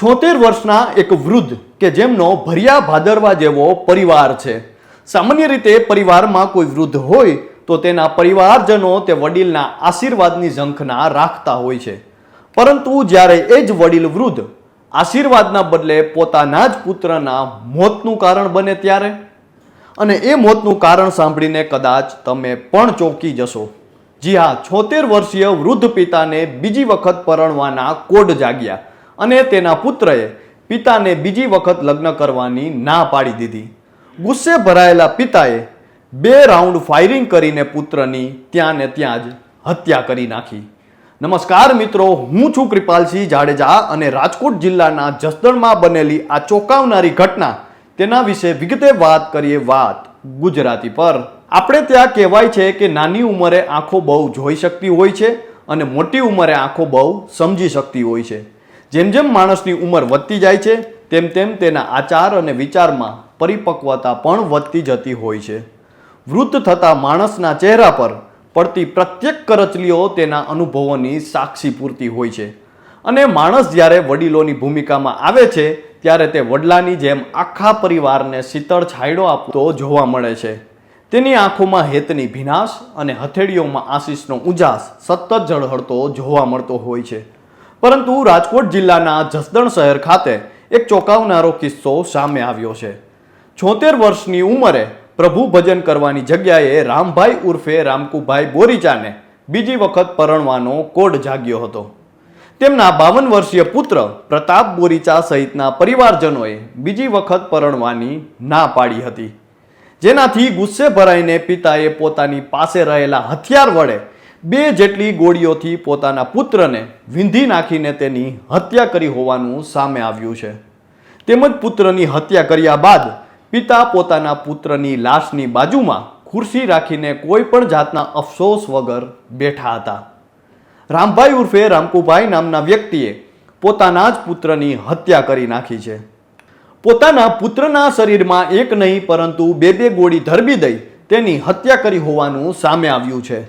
76 વર્ષના એક વૃદ્ધ કે જેમનો ભર્યા ભાદરવા જેવો પરિવાર છે। સામાન્ય રીતે પરિવારમાં કોઈ વૃદ્ધ હોય તો તેના પરિવારજનો તે વડીલના આશીર્વાદની ઝંખના રાખતા હોય છે, પરંતુ જ્યારે એ જ વડીલ વૃદ્ધ આશીર્વાદના બદલે પોતાના જ પુત્રના મોતનું કારણ બને ત્યારે, અને એ મોતનું કારણ સાંભળીને કદાચ તમે પણ ચોંકી જશો। જી હા, 76 વર્ષીય વૃદ્ધ પિતાને બીજી વખત પરણવાના કોડ જાગ્યા અને તેના પુત્રએ પિતાને બીજી વખત લગ્ન કરવાની ના પાડી દીધી। ગુસ્સે ભરાયેલા પિતાએ 2 રાઉન્ડ ફાયરિંગ કરીને પુત્રની ત્યાં ને ત્યાં જ હત્યા કરી નાખી। નમસ્કાર મિત્રો, હું છું કૃપાલસિંહ જાડેજા અને રાજકોટ જિલ્લાના જસદણમાં બનેલી આ ચોંકાવનારી ઘટના તેના વિશે વિગતે વાત કરીએ વાત ગુજરાતી પર। આપણે ત્યાં કહેવાય છે કે નાની ઉંમરે આંખો બહુ જોઈ શકતી હોય છે અને મોટી ઉંમરે આંખો બહુ સમજી શકતી હોય છે। જેમ જેમ માણસની ઉંમર વધતી જાય છે તેમ તેમ તેના આચાર અને વિચારમાં પરિપક્વતા પણ વધતી જતી હોય છે। વૃદ્ધ થતા માણસના ચહેરા પર પડતી પ્રત્યેક કરચલીઓ તેના અનુભવોની સાક્ષી પૂરતી હોય છે અને માણસ જ્યારે વડીલોની ભૂમિકામાં આવે છે ત્યારે તે વડલાની જેમ આખા પરિવારને શીતળ છાંયડો આપતો જોવા મળે છે। તેની આંખોમાં હેતની ભીનાશ અને હથેળીઓમાં આશીષનો ઉજાસ સતત ઝળહળતો જોવા મળતો હોય છે। પરંતુ રાજકોટ જિલ્લાના જસદણ શહેર ખાતે એક ચોંકાવનારો કિસ્સો સામે આવ્યો છે। 76 વર્ષની ઉંમરે પ્રભુ ભજન કરવાની જગ્યાએ રામભાઈ ઉર્ફે રામકુભાઈ બોરીચાને બીજી વખત પરણવાનો કોડ જાગ્યો હતો। તેમના 52 વર્ષીય પુત્ર પ્રતાપ બોરીચા સહિતના પરિવારજનોએ બીજી વખત પરણવાની ના પાડી હતી, જેનાથી ગુસ્સે ભરાઈને પિતાએ પોતાની પાસે રહેલા હથિયાર વડે 2 જેટલી ગોળીઓથી પોતાના પુત્રને વીંધી નાખીને તેની હત્યા કરી હોવાનું સામે આવ્યું છે। તેમજ પુત્રની હત્યા કર્યા બાદ પિતા પોતાના પુત્રની લાશની બાજુમાં ખુરશી રાખીને કોઈ પણ જાતના અફસોસ વગર બેઠા હતા। રામભાઈ ઉર્ફે રામકુભાઈ નામના વ્યક્તિએ પોતાના જ પુત્રની હત્યા કરી નાખી છે। પોતાના પુત્રના શરીરમાં એક નહીં પરંતુ 2 ગોળી ધરબી દઈ તેની હત્યા કરી હોવાનું સામે આવ્યું છે।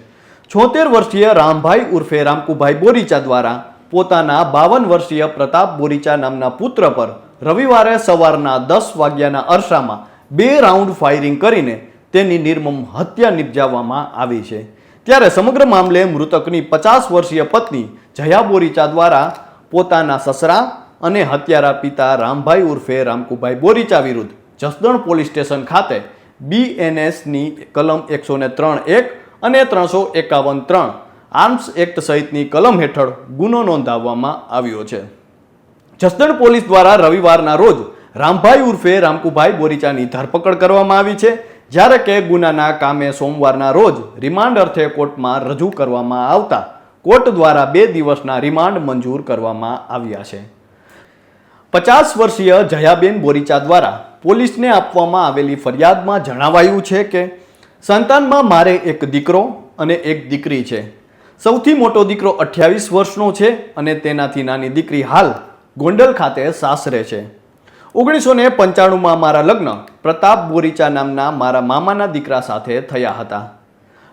76 વર્ષીય રામભાઈ ઉર્ફે રામકુભાઈ બોરીચા દ્વારા પોતાના 52 વર્ષીય પ્રતાપ બોરીચા નામના પુત્ર પર રવિવારે સવારના 10 વાગ્યાના અરસામાં 2 રાઉન્ડ ફાયરિંગ કરીને તેની નિર્મમ હત્યા નિપજાવવામાં આવી છે। ત્યારે સમગ્ર મામલે મૃતકની 50 વર્ષીય પત્ની જયા બોરીચા દ્વારા પોતાના સસરા અને હત્યારા પિતા રામભાઈ ઉર્ફે રામકુભાઈ બોરીચા વિરુદ્ધ જસદણ પોલીસ સ્ટેશન ખાતે BNSની કલમ 103(1) અને 351(3) આર્મ્સ એક્ટ સહિતની કલમ હેઠળ ગુનો નોંધાવવામાં આવ્યો છે। જસદણ પોલીસ દ્વારા રવિવારના રોજ રામભાઈ ઉર્ફે રામકુભાઈ બોરીચાની ધરપકડ કરવામાં આવી છે, જ્યારે કે ગુનાના કામે સોમવારના રોજ રિમાન્ડ અર્થે કોર્ટમાં રજૂ કરવામાં આવતા કોર્ટ દ્વારા 2 દિવસના રિમાન્ડ મંજૂર કરવામાં આવ્યા છે। 50 વર્ષીય જયાબેન બોરીચા દ્વારા પોલીસને આપવામાં આવેલી ફરિયાદમાં જણાવાયું છે કે સંતાનમાં મારે એક દીકરો અને એક દીકરી છે। સૌથી મોટો દીકરો 28 વર્ષનો છે અને તેનાથી નાની દીકરી હાલ ગોંડલ ખાતે સાસરે છે। 1995માં મારા લગ્ન પ્રતાપ બોરીચા નામના મારા મામાના દીકરા સાથે થયા હતા।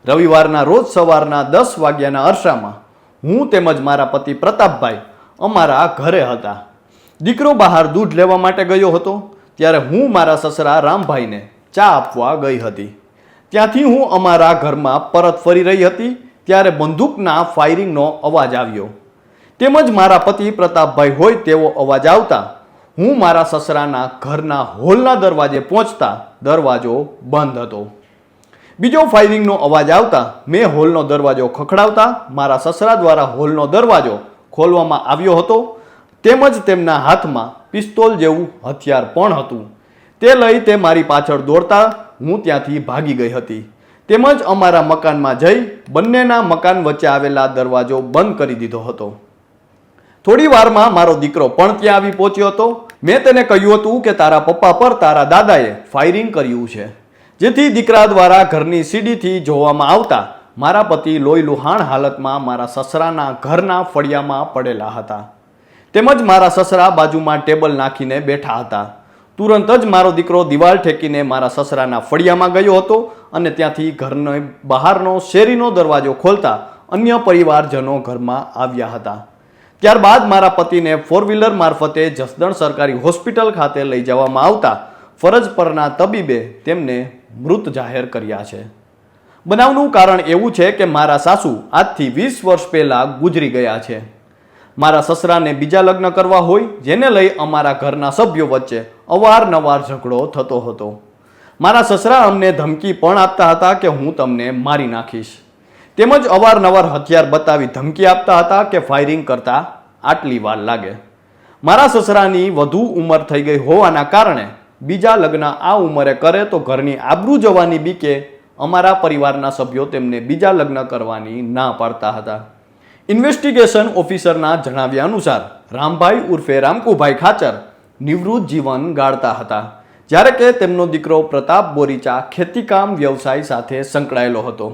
રવિવારના રોજ સવારના 10 વાગ્યાના અરસામાં હું તેમજ મારા પતિ પ્રતાપભાઈ અમારા ઘરે હતા। દીકરો બહાર દૂધ લેવા માટે ગયો હતો ત્યારે હું મારા સસરા રામભાઈને ચા આપવા ગઈ હતી। ત્યાંથી હું અમારા ઘરમાં પરત ફરી રહી હતી ત્યારે બંદૂકના ફાયરિંગનો અવાજ આવ્યો તેમજ મારા પતિ પ્રતાપભાઈ હોય તેવો અવાજ આવતા હું મારા સસરાના ઘરના હોલના દરવાજે પહોંચતા દરવાજો બંધ હતો। બીજો ફાયરિંગનો અવાજ આવતા મેં હોલનો દરવાજો ખખડાવતા મારા સસરા દ્વારા હોલનો દરવાજો ખોલવામાં આવ્યો હતો તેમજ તેમના હાથમાં પિસ્તોલ જેવું હથિયાર પણ હતું। તે લઈ તે મારી પાછળ દોડતા હું ત્યાંથી ભાગી ગઈ હતી તેમજ અમારા મકાનમાં જઈ બંનેના મકાન વચ્ચે આવેલા દરવાજો બંધ કરી દીધો હતો। થોડી વારમાં મારો દીકરો પણ ત્યાં આવી પહોંચ્યો હતો। મેં તેને કહ્યું હતું કે તારા પપ્પા પર તારા દાદાએ ફાયરિંગ કર્યું છે, જેથી દીકરા દ્વારા ઘરની સીડીથી જોવામાં આવતા મારા પતિ લોહી લુહાણ હાલતમાં મારા સસરાના ઘરના ફળિયામાં પડેલા હતા તેમજ મારા સસરા બાજુમાં ટેબલ નાખીને બેઠા હતા। તુરંત જ મારો દીકરો દિવાલ ઠેકીને મારા સસરાના ફળિયામાં ગયો હતો અને ત્યાંથી ઘરનો બહારનો શેરીનો દરવાજો ખોલતા અન્ય પરિવારજનો ઘરમાં આવ્યા હતા। ત્યારબાદ મારા પતિને 4 વ્હીલર મારફતે જસદણ સરકારી હોસ્પિટલ ખાતે લઈ જવામાં આવતા ફરજ પરના તબીબે તેમને મૃત જાહેર કર્યા છે. બનાવનું કારણ એવું છે કે મારા સાસુ આજથી 20 વર્ષ પહેલા ગુજરી ગયા છે. મારા સસરાને બીજા લગ્ન કરવા હોય, જેને લઈ અમારા ઘરના સભ્યો વચ્ચે અવારનવાર ઝઘડો થતો હતો. મારા સસરા અમને ધમકી પણ આપતા હતા કે હું તમને મારી નાખીશ, તેમજ અવારનવાર હથિયાર બતાવી ધમકી આપતા હતા કે ફાયરિંગ કરતા આટલી વાર લાગે. મારા સસરાની વધુ ઉંમર થઈ ગઈ હોવાના કારણે બીજા લગ્ન આ ઉંમરે કરે તો ઘરની આબરૂ જવાની બીકે અમારા પરિવારના સભ્યો તેમને બીજા લગ્ન કરવાની ના પાડતા હતા. ઇન્વેસ્ટિગેશન ઓફિસરના જણાવ્યા અનુસાર રામભાઈ ઉર્ફે રામકુભાઈ ખાચર નિવૃત્ત જીવન ગાળતા હતા, જ્યારે કે તેમનો દીકરો પ્રતાપ બોરીચા ખેતીકામ વ્યવસાય સાથે સંકળાયેલો હતો.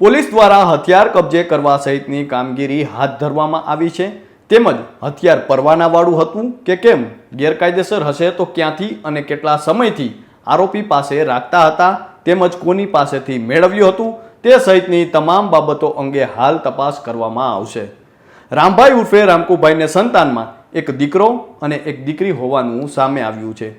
પોલીસ દ્વારા હથિયાર કબજે કરવા સહિતની કામગીરી હાથ ધરવામાં આવી છે. તેમજ હથિયાર પરવાનાવાળું હતું કે કેમ, ગેરકાયદેસર હશે તો ક્યાંથી અને કેટલા સમયથી આરોપી પાસે રાખતા હતા, તેમજ કોની પાસેથી મેળવ્યું હતું તે સહિતની તમામ બાબતો અંગે હાલ તપાસ કરવામાં આવશે. રામભાઈ ઉર્ફે રામકુભાઈને સંતાનમાં એક દીકરો અને એક દીકરી હોવાનું સામે આવ્યું છે.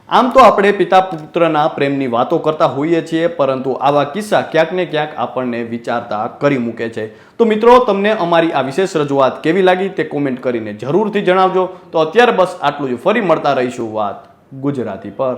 આમ તો આપણે પિતા પુત્રના પ્રેમની વાતો કરતા હોઈએ છીએ, પરંતુ આવા કિસ્સા ક્યાંક ને ક્યાંક આપણને વિચારતા કરી મૂકે છે. તો મિત્રો, તમને અમારી આ વિશેષ રજૂઆત કેવી લાગી તે કોમેન્ટ કરીને જરૂરથી જણાવજો. તો અત્યારે બસ આટલું જ. ફરી મળતા રહીશું વાત ગુજરાતી પર.